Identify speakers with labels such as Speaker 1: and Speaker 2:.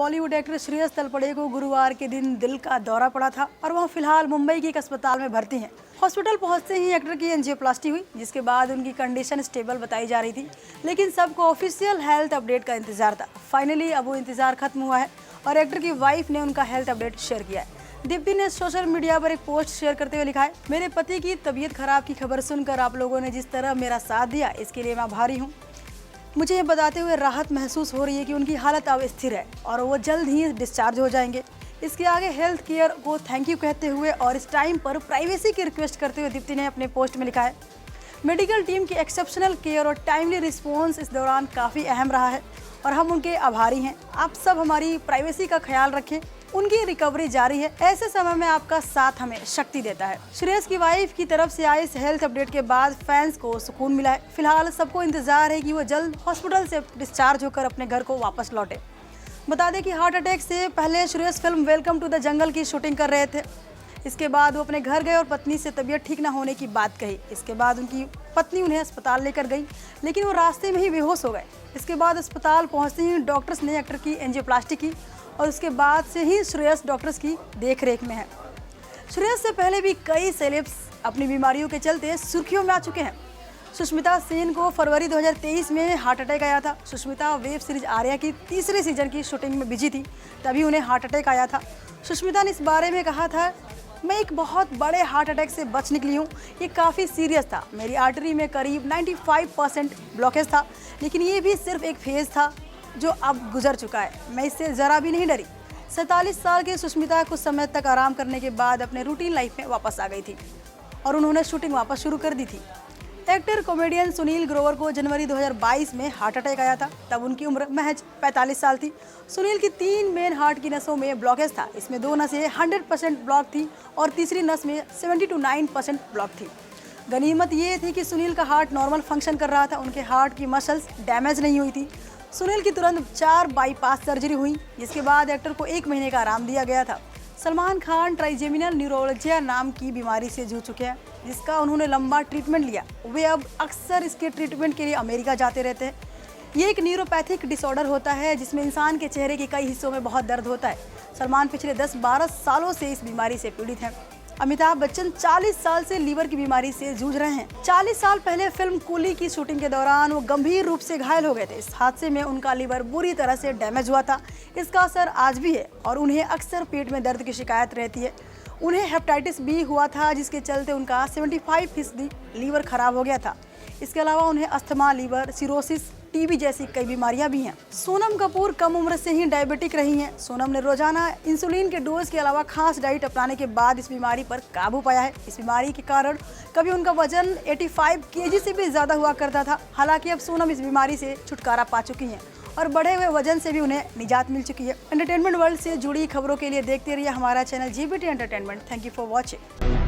Speaker 1: Bollywood actor Shreyas Talpade को गुरुवार के दिन दिल का दौरा पड़ा था और वह फिलहाल मुंबई के एक अस्पताल में भर्ती हैं। हॉस्पिटल पहुंचते ही एक्टर की एंजियोप्लास्टी हुई, जिसके बाद उनकी कंडीशन स्टेबल बताई जा रही थी, लेकिन सबको ऑफिशियल हेल्थ अपडेट का इंतजार था। फाइनली अब वो इंतजार खत्म हुआ है और एक्टर की वाइफ ने उनका हेल्थ अपडेट शेयर किया है। दीप्ति ने सोशल मीडिया पर एक पोस्ट शेयर करते हुए लिखा है, मेरे पति की तबीयत खराब की खबर सुनकर आप लोगों ने जिस तरह मेरा साथ दिया, इसके लिए मैं आभारी हूँ। मुझे ये बताते हुए राहत महसूस हो रही है कि उनकी हालत अब स्थिर है और वो जल्द ही डिस्चार्ज हो जाएंगे। इसके आगे हेल्थ केयर को थैंक यू कहते हुए और इस टाइम पर प्राइवेसी की रिक्वेस्ट करते हुए दीप्ति ने अपने पोस्ट में लिखा है, मेडिकल टीम की एक्सेप्शनल केयर और टाइमली रिस्पॉन्स इस दौरान काफ़ी अहम रहा है और हम उनके आभारी हैं। आप सब हमारी प्राइवेसी का ख्याल रखें, उनकी रिकवरी जारी है। ऐसे समय में आपका साथ हमें शक्ति देता है। श्रेयस की वाइफ की तरफ से आए इस हेल्थ अपडेट के बाद फैंस को सुकून मिला है। फिलहाल सबको इंतजार है कि वो जल्द हॉस्पिटल से डिस्चार्ज होकर अपने घर को वापस लौटे। बता दें कि हार्ट अटैक से पहले Shreyas film welcome to the jungle की शूटिंग कर रहे थे। इसके बाद वो अपने घर गए और पत्नी से तबीयत ठीक न होने की बात कही। इसके बाद उनकी पत्नी उन्हें अस्पताल लेकर गई, लेकिन वो रास्ते में ही बेहोश हो गए। इसके बाद अस्पताल पहुंचते ही डॉक्टर्स ने एक्टर की एंजियोप्लास्टी की और उसके बाद से ही श्रेयस डॉक्टर्स की देखरेख में है। श्रेयस से पहले भी कई सेलेब्स अपनी बीमारियों के चलते सुर्खियों में आ चुके हैं। सुष्मिता सेन को फरवरी 2023 में हार्ट अटैक आया था। सुष्मिता वेब सीरीज आर्या की तीसरे सीजन की शूटिंग में बिजी थी, तभी उन्हें हार्ट अटैक आया था। सुष्मिता ने इस बारे में कहा था, मैं एक बहुत बड़े हार्ट अटैक से बच निकली हूँ। ये काफ़ी सीरियस था। मेरी आर्टरी में करीब 95% ब्लॉकेज था, लेकिन ये भी सिर्फ एक फेज़ था जो अब गुजर चुका है। मैं इससे ज़रा भी नहीं डरी। 47 साल की सुष्मिता कुछ समय तक आराम करने के बाद अपने रूटीन लाइफ में वापस आ गई थी और उन्होंने शूटिंग वापस शुरू कर दी थी। एक्टर कॉमेडियन सुनील ग्रोवर को जनवरी 2022 में हार्ट अटैक आया था। तब उनकी उम्र महज 45 साल थी। सुनील की 3 मेन हार्ट की नसों में ब्लॉकेज था। इसमें 2 नसें 100% ब्लॉक थी और तीसरी नस में 79% ब्लॉक थी। गनीमत ये थी कि सुनील का हार्ट नॉर्मल फंक्शन कर रहा था। उनके हार्ट की मसल्स डैमेज नहीं हुई थी। सुनील की तुरंत 4 बाईपास सर्जरी हुई, जिसके बाद एक्टर को 1 महीने का आराम दिया गया था। सलमान खान ट्राइजेमिनल न्यूरोलजिया नाम की बीमारी से जूझ चुके हैं, जिसका उन्होंने लंबा ट्रीटमेंट लिया। वे अब अक्सर इसके ट्रीटमेंट के लिए अमेरिका जाते रहते हैं। ये एक न्यूरोपैथिक डिसऑर्डर होता है जिसमें इंसान के चेहरे के कई हिस्सों में बहुत दर्द होता है। सलमान पिछले 10-12 सालों से इस बीमारी से पीड़ित हैं। अमिताभ बच्चन 40 साल से लीवर की बीमारी से जूझ रहे हैं। 40 साल पहले फिल्म कूली की शूटिंग के दौरान वो गंभीर रूप से घायल हो गए थे। इस हादसे में उनका लीवर बुरी तरह से डैमेज हुआ था। इसका असर आज भी है और उन्हें अक्सर पेट में दर्द की शिकायत रहती है। उन्हें हेपेटाइटिस बी हुआ था, जिसके चलते उनका 75% लीवर खराब हो गया था। इसके अलावा उन्हें अस्थमा, लीवर सिरोसिस, टीबी जैसी कई बीमारियां भी हैं। सोनम कपूर कम उम्र से ही डायबिटिक रही हैं। सोनम ने रोजाना इंसुलिन के डोज के अलावा खास डाइट अपनाने के बाद इस बीमारी पर काबू पाया है। इस बीमारी के कारण कभी उनका वजन 85 केजी से भी ज़्यादा हुआ करता था। हालांकि अब सोनम इस बीमारी से छुटकारा पा चुकी हैं और बढ़े हुए वजन से भी उन्हें निजात मिल चुकी है। एंटरटेनमेंट वर्ल्ड से जुड़ी खबरों के लिए देखते रहिए हमारा channel GBT entertainment. Thank you for watching.